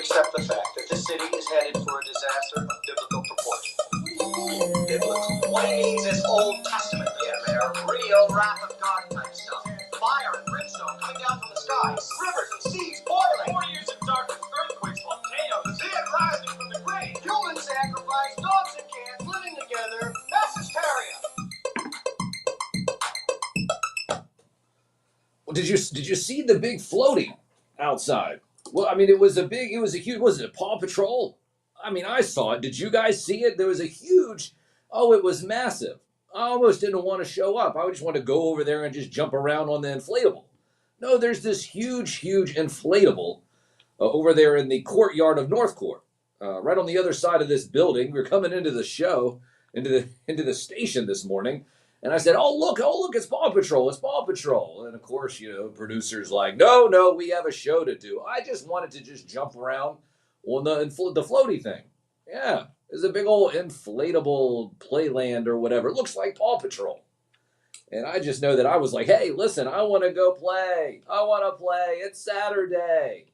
accept the fact that this city is headed for a disaster of biblical proportion. Biblical? What it means is Old Testament. Yeah, Mayor. Real wrath of God type stuff. Fire and brimstone coming down from the skies. Rivers and seas boiling. 40 years of darkness, earthquakes, volcanoes. The dead rising from the grave. Human sacrifice, dogs and cats living together. Mass hysteria. Well, did you see the big floating outside? Well, I mean, it was a huge, was it Paw Patrol? I mean, I saw it. Did you guys see it? There was a huge, it was massive. I almost didn't want to show up. I just want to go over there and just jump around on the inflatable. No, there's this huge inflatable over there in the courtyard of North Court, right on the other side of this building. We were coming into the show, into the station this morning, and I said, oh look, it's Paw Patrol, it's Paw Patrol. And of course, producers like, no, we have a show to do. I just wanted to just jump around on the floaty thing. Yeah, it's a big old inflatable playland or whatever. It looks like Paw Patrol. And I just know that I was like, hey, listen, I want to go play. I want to play. It's Saturday.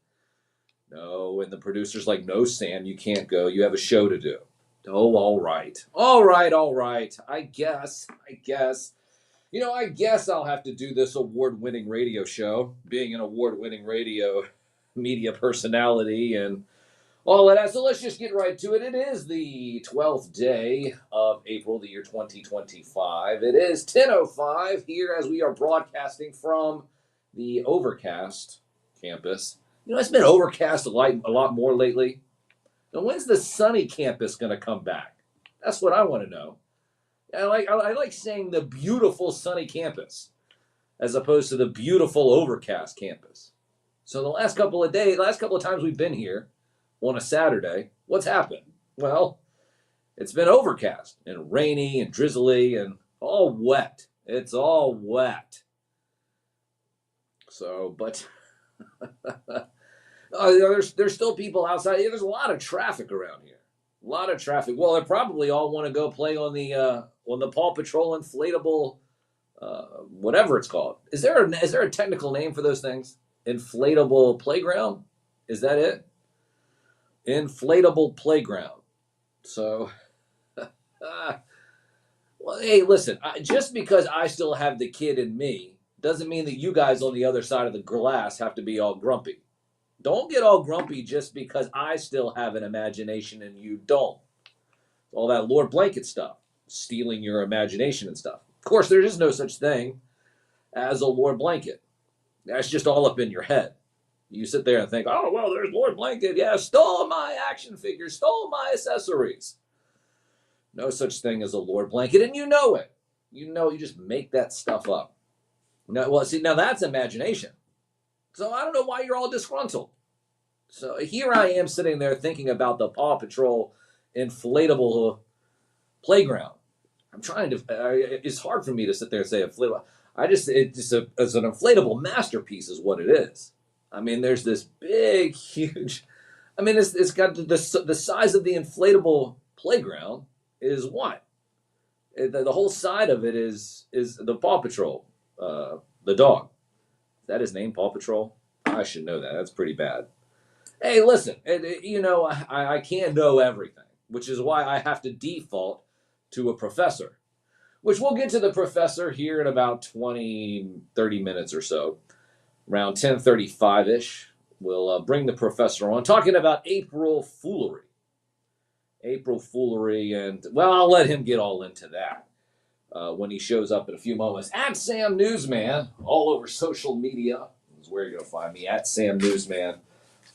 No, and the producer's like, no, Sam, you can't go. You have a show to do. Oh, all right. I guess. I guess I'll have to do this award-winning radio show, being an award-winning radio media personality and all of that. So let's just get right to it. It is the 12th day of April, the year 2025. It is 10:05 here as we are broadcasting from the Overcast campus. It's been overcast a lot more lately. Now, when's the sunny campus going to come back? That's what I want to know. I like saying the beautiful sunny campus as opposed to the beautiful overcast campus. So the last couple of times we've been here on a Saturday, what's happened? Well, it's been overcast and rainy and drizzly and all wet. It's all wet. So, but there's still people outside. There's a lot of traffic around here. A lot of traffic. Well, they probably all want to go play on the Paw Patrol inflatable, whatever it's called. Is there a technical name for those things? Inflatable playground? Is that it? Inflatable playground. So, well, hey, listen. Just because I still have the kid in me doesn't mean that you guys on the other side of the glass have to be all grumpy. Don't get all grumpy just because I still have an imagination and you don't. All that Lord Blanket stuff, stealing your imagination and stuff. Of course, there is no such thing as a Lord Blanket. That's just all up in your head. You sit there and think, oh, well, there's Lord Blanket. Yeah, stole my action figures, stole my accessories. No such thing as a Lord Blanket, and you know it. You just make that stuff up. Now that's imagination. So I don't know why you're all disgruntled. So here I am sitting there thinking about the Paw Patrol inflatable playground. I'm trying to. It's hard for me to sit there and say inflatable. It's an inflatable masterpiece, is what it is. I mean, there's this big, huge. I mean, it's got the size of the inflatable playground is what? The whole side of it is the Paw Patrol, the dog. Is that his name, Paw Patrol? I should know that. That's pretty bad. Hey, listen, I can't know everything, which is why I have to default to a professor, which we'll get to the professor here in about 20, 30 minutes or so. Around 10:35-ish, we'll bring the professor on, talking about April Foolery. April Foolery, and, well, I'll let him get all into that when he shows up in a few moments. At Sam Newsman, all over social media, is where you're going to find me, at Sam Newsman,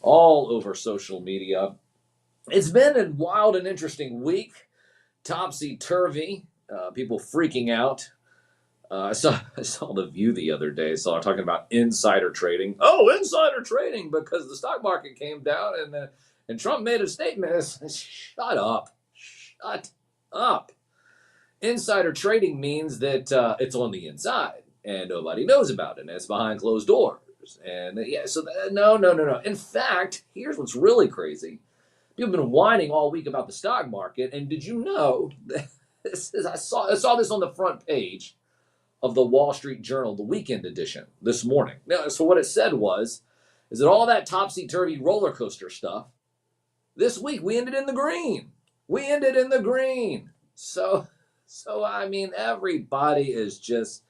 all over social media. It's been a wild and interesting week, topsy-turvy, people freaking out. I saw The View the other day, talking about insider trading. Oh, insider trading, because the stock market came down and Trump made a statement. Shut up. Insider trading means that it's on the inside and nobody knows about it, and it's behind closed doors. And no. In fact, here's what's really crazy. People have been whining all week about the stock market, and did you know that I saw this on the front page of the Wall Street Journal, the weekend edition, this morning. Now, so what it said is that all that topsy-turvy roller coaster stuff This week we ended in the green. We ended in the green. So I mean, everybody is just,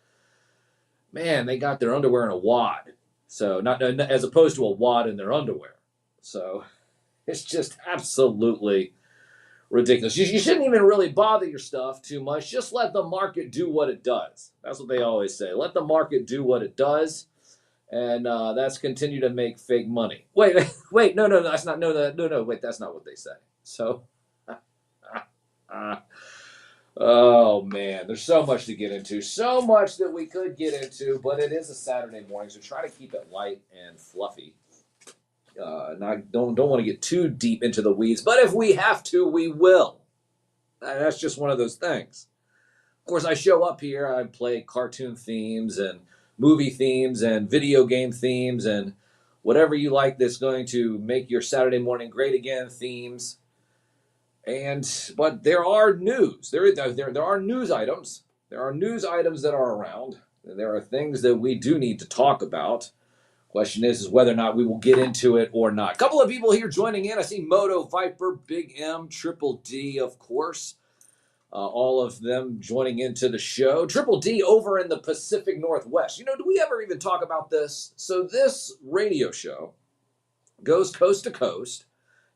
man, they got their underwear in a wad. So not as opposed to a wad in their underwear. So it's just absolutely ridiculous. You shouldn't even really bother your stuff too much. Just let the market do what it does. That's what they always say. Let the market do what it does, and that's continue to make fake money. Wait, no, that's not no. Wait, that's not what they say. So, oh man, there's so much to get into, so much that we could get into, but it is a Saturday morning, so try to keep it light and fluffy. Don't want to get too deep into the weeds, but if we have to, we will. That's just one of those things. Of course, I show up here, I play cartoon themes and movie themes and video game themes and whatever you like that's going to make your Saturday morning great again themes. But there are news. There are news items. There are news items that are around. There are things that we do need to talk about. Question is whether or not we will get into it or not. A couple of people here joining in. I see Moto, Viper, Big M, Triple D, of course. All of them joining into the show. Triple D over in the Pacific Northwest. You know, do we ever even talk about this? So this radio show goes coast to coast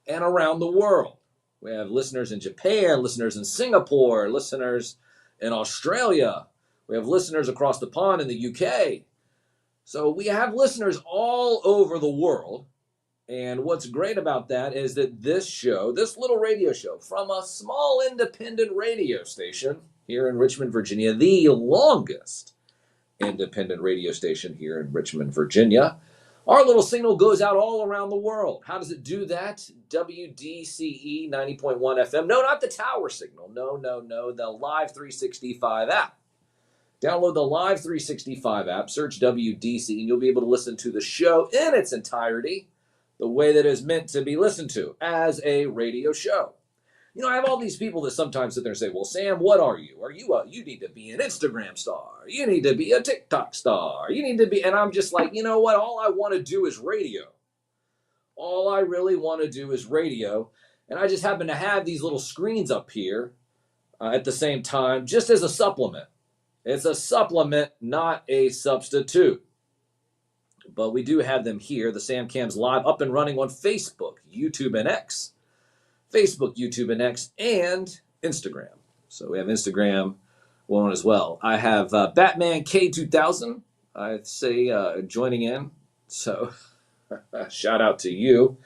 and around the world. We have listeners in Japan, listeners in Singapore, listeners in Australia. We have listeners across the pond in the UK. So we have listeners all over the world. And what's great about that is that this show, this little radio show from a small independent radio station here in Richmond, Virginia, the longest independent radio station here in Richmond, Virginia, our little signal goes out all around the world. How does it do that? WDCE 90.1 FM. No, not the tower signal. No. The Live 365 app. Download the Live 365 app, search WDCE, and you'll be able to listen to the show in its entirety the way that is meant to be listened to as a radio show. You know, I have all these people that sometimes sit there and say, well, Sam, what are you? You need to be an Instagram star. You need to be a TikTok star. You need to be, and I'm just like, you know what? All I want to do is radio. All I really want to do is radio. And I just happen to have these little screens up here at the same time, just as a supplement. It's a supplement, not a substitute. But we do have them here, the Sam Cams live, up and running on Facebook, YouTube, and X. Facebook, YouTube, and X, and Instagram. So we have Instagram going as well. I have Batman K2000, I'd say, joining in. So shout out to you.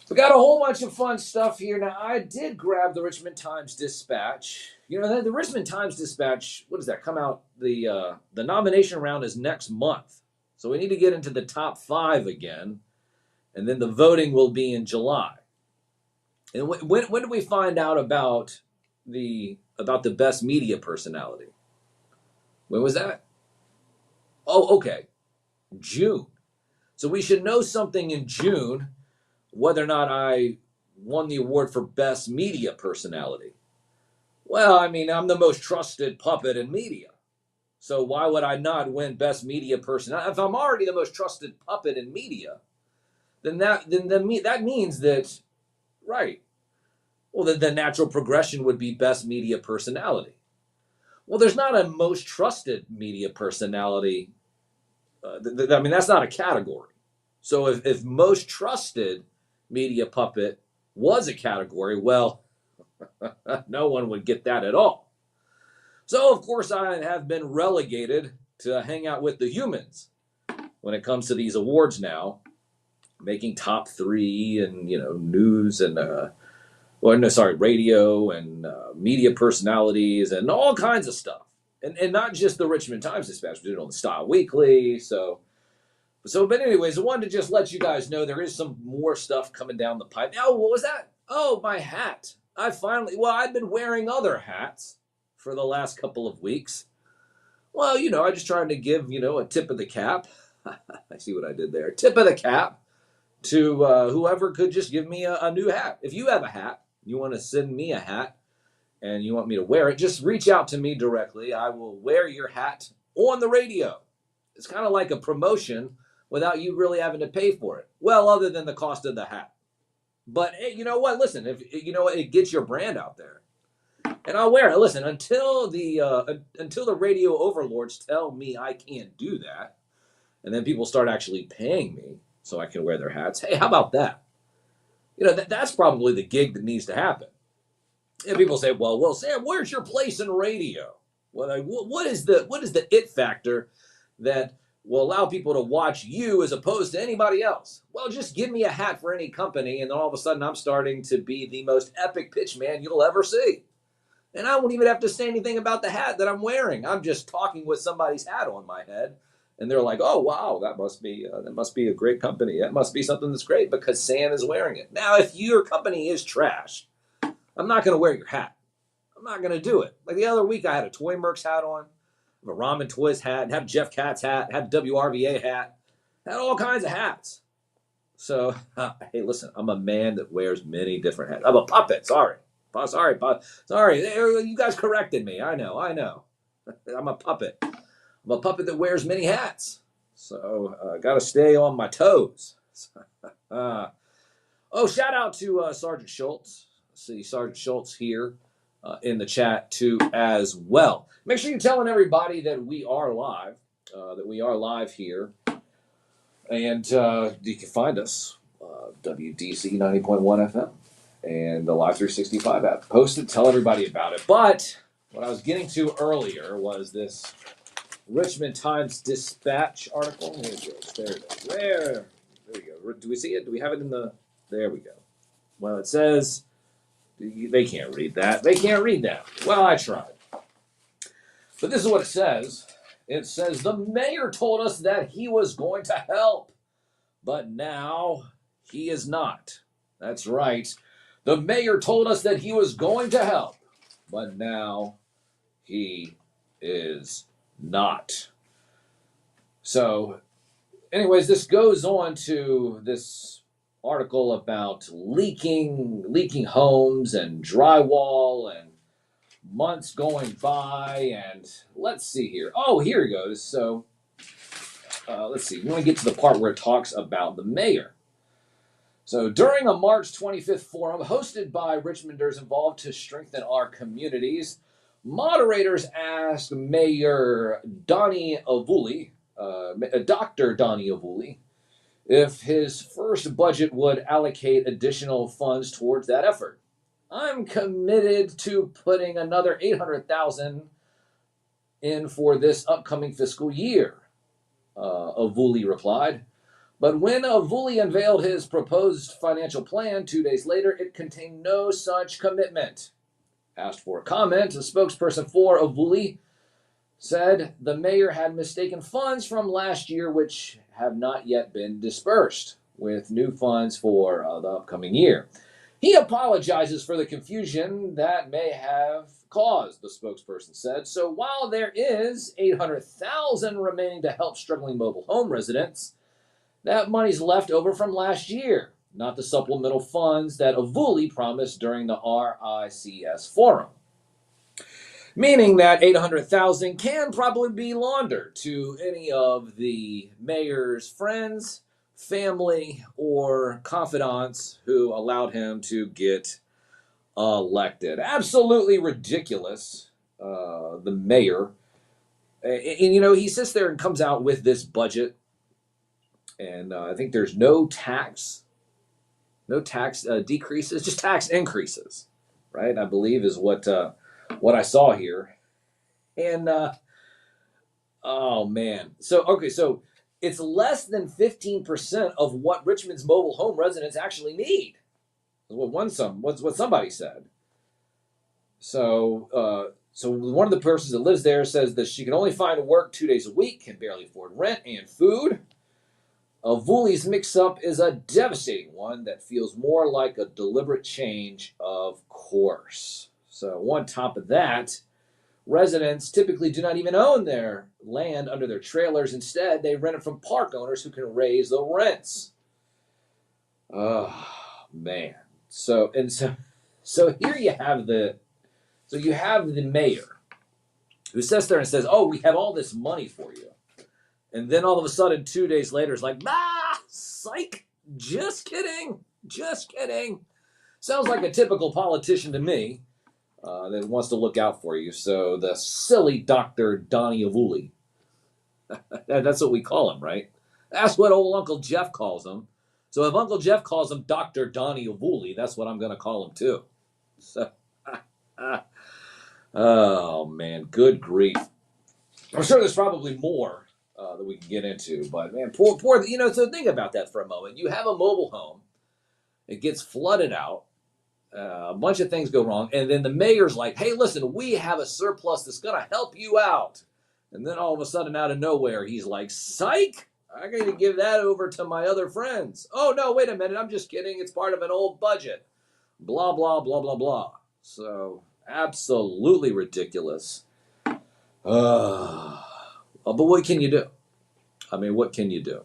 We got a whole bunch of fun stuff here. Now, I did grab the Richmond Times-Dispatch. You know, the Richmond Times-Dispatch, what does that come out? The nomination round is next month. So we need to get into the top 5 again, and then the voting will be in July. And when did we find out about the best media personality? When was that? Oh, okay, June. So we should know something in June whether or not I won the award for best media personality. Well, I mean, I'm the most trusted puppet in media. So why would I not win best media personality? If I'm already the most trusted puppet in media, then that means that, right. Well, the natural progression would be best media personality. Well, there's not a most trusted media personality. I mean, that's not a category. So if most trusted media puppet was a category, well, no one would get that at all. So, of course, I have been relegated to hang out with the humans when it comes to these awards now, making top 3 and, you know, news and, radio and media personalities and all kinds of stuff. And not just the Richmond Times-Dispatch, we did it on the Style Weekly. But anyways, I wanted to just let you guys know there is some more stuff coming down the pipe. Oh, what was that? Oh, my hat. I've been wearing other hats for the last couple of weeks. Well, you know, I just tried to give, you know, a tip of the cap. I see what I did there. Tip of the cap to whoever could just give me a new hat. If you have a hat, you want to send me a hat, and you want me to wear it, just reach out to me directly. I will wear your hat on the radio. It's kind of like a promotion without you really having to pay for it. Well, other than the cost of the hat. But hey, you know what? Listen, if you know what, it gets your brand out there, and I'll wear it. Listen, until the radio overlords tell me I can't do that, and then people start actually paying me so I can wear their hats. Hey, how about that? You know, that's probably the gig that needs to happen. And people say, well, Sam, where's your place in radio? Well, what is the it factor that will allow people to watch you as opposed to anybody else? Well, just give me a hat for any company, and then all of a sudden I'm starting to be the most epic pitch man you'll ever see. And I won't even have to say anything about the hat that I'm wearing. I'm just talking with somebody's hat on my head, and they're like, "Oh, wow, that must be a great company. That must be something that's great because Sam is wearing it." Now, if your company is trash, I'm not going to wear your hat. I'm not going to do it. Like the other week, I had a Toy Mercs hat on, a Ramen Toys hat, had a Jeff Katz hat, had a WRVA hat, had all kinds of hats. So, hey, listen, I'm a man that wears many different hats. I'm a puppet. Sorry. Sorry. You guys corrected me. I know. I'm a puppet. I'm a puppet that wears many hats. So, got to stay on my toes. Shout out to Sergeant Schultz. See Sergeant Schultz here in the chat too as well. Make sure you're telling everybody that we are live. Here, and you can find us WDCE 90.1 FM and the Live 365 app. Post it, tell everybody about it. But what I was getting to earlier was this Richmond Times Dispatch article. Here it goes. There it is. There we go. Do we see it? Do we have it in the? There we go. Well, it says they can't read that. They can't read that. Well, I tried. But this is what it says. It says the mayor told us that he was going to help, but now he is not. That's right. The mayor told us that he was going to help, but now he is not. So, anyways, this goes on to this article about leaking homes and drywall and months going by, and let's see here. Oh, here it goes. So, let's see. We want to get to the part where it talks about the mayor. So, during a March 25th forum hosted by Richmonders involved to strengthen our communities, moderators asked Mayor Donnie Avuli, Dr. Donnie Avuli, if his first budget would allocate additional funds towards that effort. I'm committed to putting another $800,000 in for this upcoming fiscal year, Avuli replied. But when Avuli unveiled his proposed financial plan 2 days later, it contained no such commitment. Asked for a comment, a spokesperson for Avuli said the mayor had mistaken funds from last year, which have not yet been dispersed, with new funds for the upcoming year. He apologizes for the confusion that may have caused, the spokesperson said. So while there is $800,000 remaining to help struggling mobile home residents, that money's left over from last year, not the supplemental funds that Avuli promised during the RICS forum. Meaning that $800,000 can probably be laundered to any of the mayor's friends, family, or confidants who allowed him to get elected. Absolutely ridiculous, the mayor. And, you know, he sits there and comes out with this budget, and I think there's no tax decreases, just tax increases, right? I believe is what I saw here. And, oh man. So it's less than 15% of what Richmond's mobile home residents actually need. What somebody said. So one of the persons that lives there says that she can only find work 2 days a week, can barely afford rent and food. Avuli's mix-up is a devastating one that feels more like a deliberate change of course. So on top of that, residents typically do not even own their land under their trailers. Instead, they rent it from park owners who can raise the rents. Oh, man. So here you have the mayor who sits there and says, "Oh, we have all this money for you." And then all of a sudden, 2 days later, it's like, psych, just kidding. Just kidding. Sounds like a typical politician to me that wants to look out for you. So the silly Dr. Donnie Avuli. That's what we call him, right? That's what old Uncle Jeff calls him. So if Uncle Jeff calls him Dr. Donnie Avuli, that's what I'm going to call him too. So, oh man, good grief. I'm sure there's probably more that we can get into, but man, poor, so think about that for a moment. You have a mobile home, it gets flooded out, a bunch of things go wrong, and then the mayor's like, hey, listen, we have a surplus that's going to help you out. And then all of a sudden, out of nowhere, he's like, psych, I got to give that over to my other friends. Oh, no, wait a minute, I'm just kidding. It's part of an old budget. Blah, blah, blah, blah, blah. So, absolutely ridiculous. But what can you do? I mean, what can you do?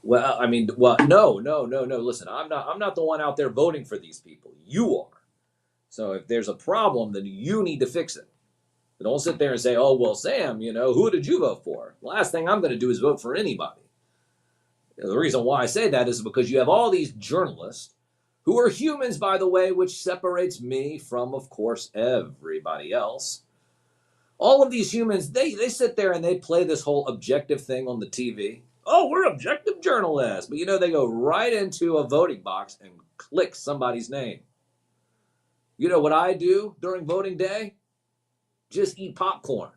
Well, I mean, no. Listen, I'm not the one out there voting for these people. You are. So if there's a problem, then you need to fix it. But don't sit there and say, oh, well, Sam, who did you vote for? The last thing I'm going to do is vote for anybody. The reason why I say that is because you have all these journalists who are humans, by the way, which separates me from, of course, everybody else. All of these humans, they sit there and they play this whole objective thing on the TV. Oh, we're objective journalists. But they go right into a voting box and click somebody's name. You know what I do during voting day? Just eat popcorn.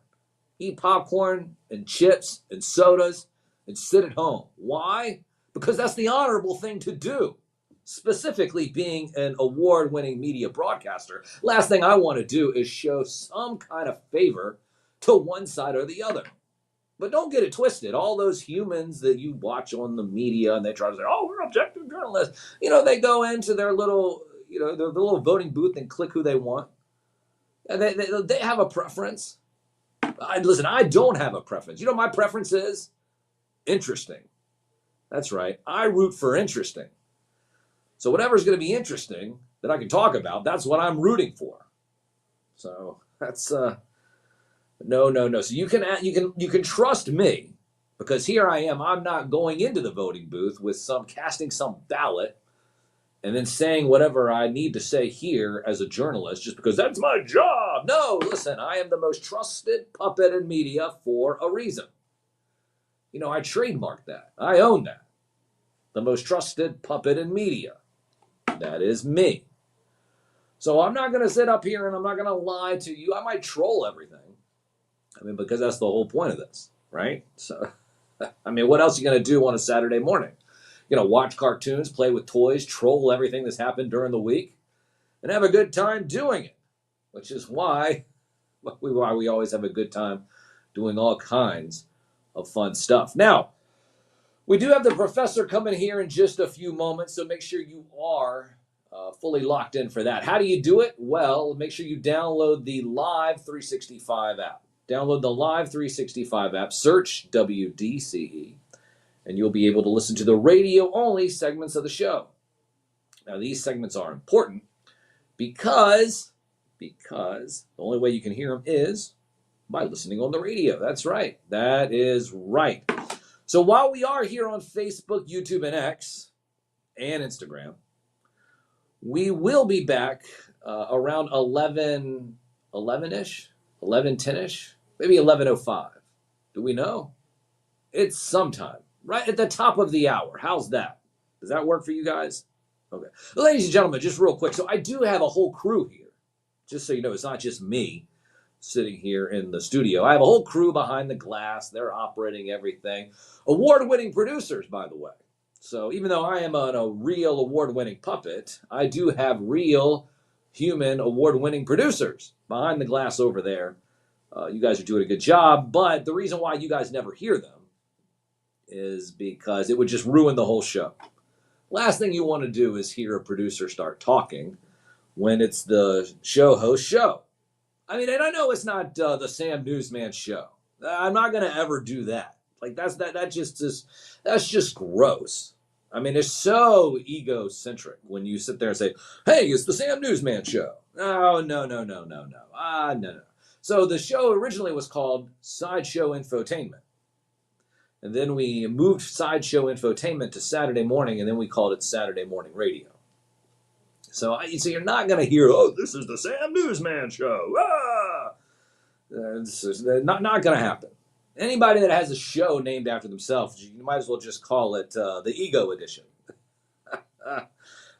Eat popcorn and chips and sodas and sit at home. Why? Because that's the honorable thing to do. Specifically being an award-winning media broadcaster, last thing I want to do is show some kind of favor to one side or the other. But don't get it twisted. All those humans that you watch on the media and they try to say, oh, we're objective journalists. They go into their little, their little voting booth and click who they want. And they have a preference. Listen, I don't have a preference. My preference is interesting. That's right. I root for interesting. So whatever's going to be interesting that I can talk about, that's what I'm rooting for. So that's no. So you can trust me, because here I am. I'm not going into the voting booth with casting some ballot and then saying whatever I need to say here as a journalist just because that's my job. No, listen, I am the most trusted puppet in media for a reason. I trademarked that. I own that. The most trusted puppet in media. That is me. So I'm not going to sit up here and I'm not going to lie to you. I might troll everything. Because that's the whole point of this, right? So, what else are you going to do on a Saturday morning? Watch cartoons, play with toys, troll everything that's happened during the week, and have a good time doing it, which is why we always have a good time doing all kinds of fun stuff. Now, we do have the professor coming here in just a few moments, so make sure you are fully locked in for that. How do you do it? Well, make sure you download the Live 365 app. Download the Live 365 app, search WDCE, and you'll be able to listen to the radio-only segments of the show. Now, these segments are important because the only way you can hear them is by listening on the radio. That's right. That is right. So while we are here on Facebook, YouTube, and X, and Instagram, we will be back around 11-ish, 11:10-ish, maybe 11:05. Do we know? It's sometime, right at the top of the hour. How's that? Does that work for you guys? Okay. Well, ladies and gentlemen, just real quick. So I do have a whole crew here. Just so you know, it's not just me sitting here in the studio. I have a whole crew behind the glass. They're operating everything. Award-winning producers, by the way. So even though I am a real award-winning puppet, I do have real human award-winning producers behind the glass over there. You guys are doing a good job, but the reason why you guys never hear them is because it would just ruin the whole show. Last thing you want to do is hear a producer start talking when it's the show host show. And I know it's not the Sam NewsMan show. I'm not going to ever do that. That's just gross. It's so egocentric when you sit there and say, hey, it's the Sam NewsMan show. Oh, no. No. So the show originally was called Sideshow Infotainment. And then we moved Sideshow Infotainment to Saturday morning, and then we called it Saturday Morning Radio. So you're not going to hear, oh, this is the Sam Newsman Show. Ah! This is not going to happen. Anybody that has a show named after themselves, you might as well just call it the Ego Edition.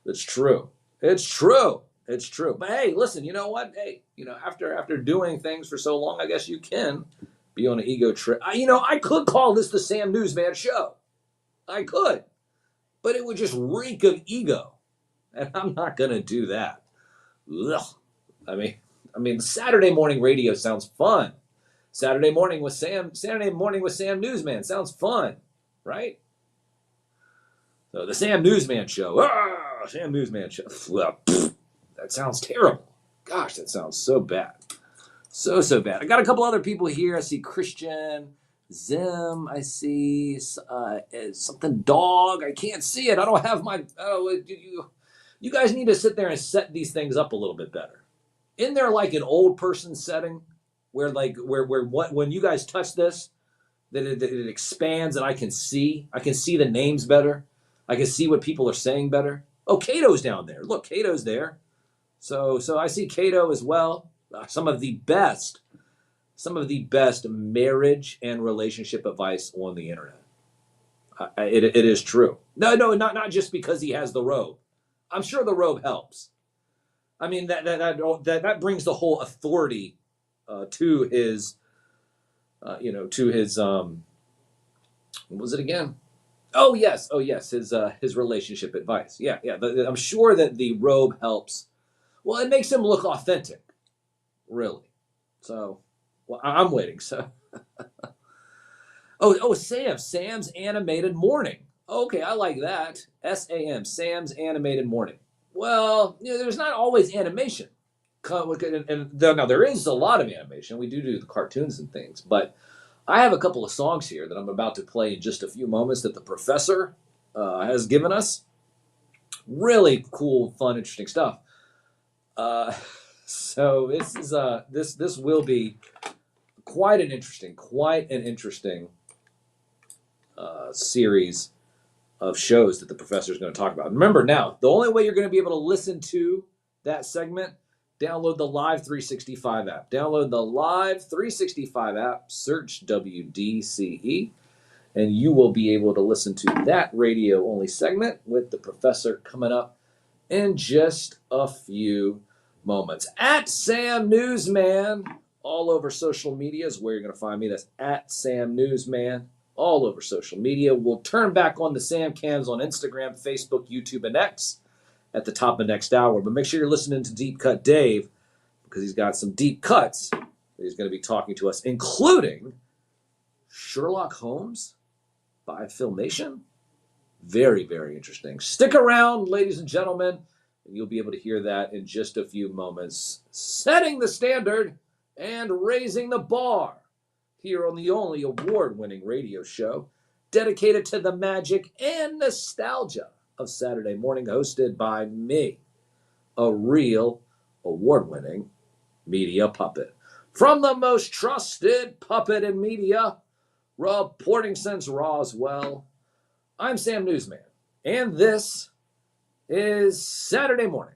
It's true. It's true. It's true. But hey, listen, you know what? Hey, after doing things for so long, I guess you can be on an ego trip. I could call this the Sam Newsman Show. I could. But it would just reek of ego. And I'm not going to do that. Ugh. I mean, Saturday morning radio sounds fun. Saturday morning with Sam Newsman sounds fun, right? So the Sam Newsman Show. Sam Newsman Show. Well, that sounds terrible. Gosh, that sounds so bad. So bad. I got a couple other people here. I see Christian, Zim. I see something dog. I can't see it. I don't have my... You guys need to sit there and set these things up a little bit better. Isn't there like an old person setting where when you guys touch this, that it expands and I can see the names better. I can see what people are saying better. Oh, Cato's down there. Look, Cato's there. So I see Cato as well. Some of the best marriage and relationship advice on the internet. It is true. No, not just because he has the robe. I'm sure the robe helps. I mean that brings the whole authority to his, what was it again? Oh yes, his relationship advice. Yeah. I'm sure that the robe helps. Well, it makes him look authentic, really. So, well, I'm waiting. So, Sam's Animated Morning. Okay, I like that. SAM, Sam's Animated Morning. Well, there's not always animation. Now, there is a lot of animation. We do the cartoons and things. But I have a couple of songs here that I'm about to play in just a few moments that the professor has given us. Really cool, fun, interesting stuff. So this will be quite an interesting series of shows that the professor is going to talk about. Remember now, the only way you're going to be able to listen to that segment, download the Live 365 app. Download the Live 365 app, search WDCE, and you will be able to listen to that radio-only segment with the professor coming up in just a few moments. At Sam Newsman, all over social media is where you're going to find me. That's at Sam Newsman, all over social media. We'll turn back on the Sam Cams on Instagram, Facebook, YouTube, and X at the top of next hour. But make sure you're listening to Deep Cut Dave, because he's got some deep cuts that he's going to be talking to us, including Sherlock Holmes by Filmation. Very, very interesting. Stick around, ladies and gentlemen, and you'll be able to hear that in just a few moments. Setting the standard and raising the bar here on the only award-winning radio show dedicated to the magic and nostalgia of Saturday morning, hosted by me, a real award-winning media puppet. From the most trusted puppet in media, reporting since Roswell, I'm Sam Newsman, and this is Saturday Morning.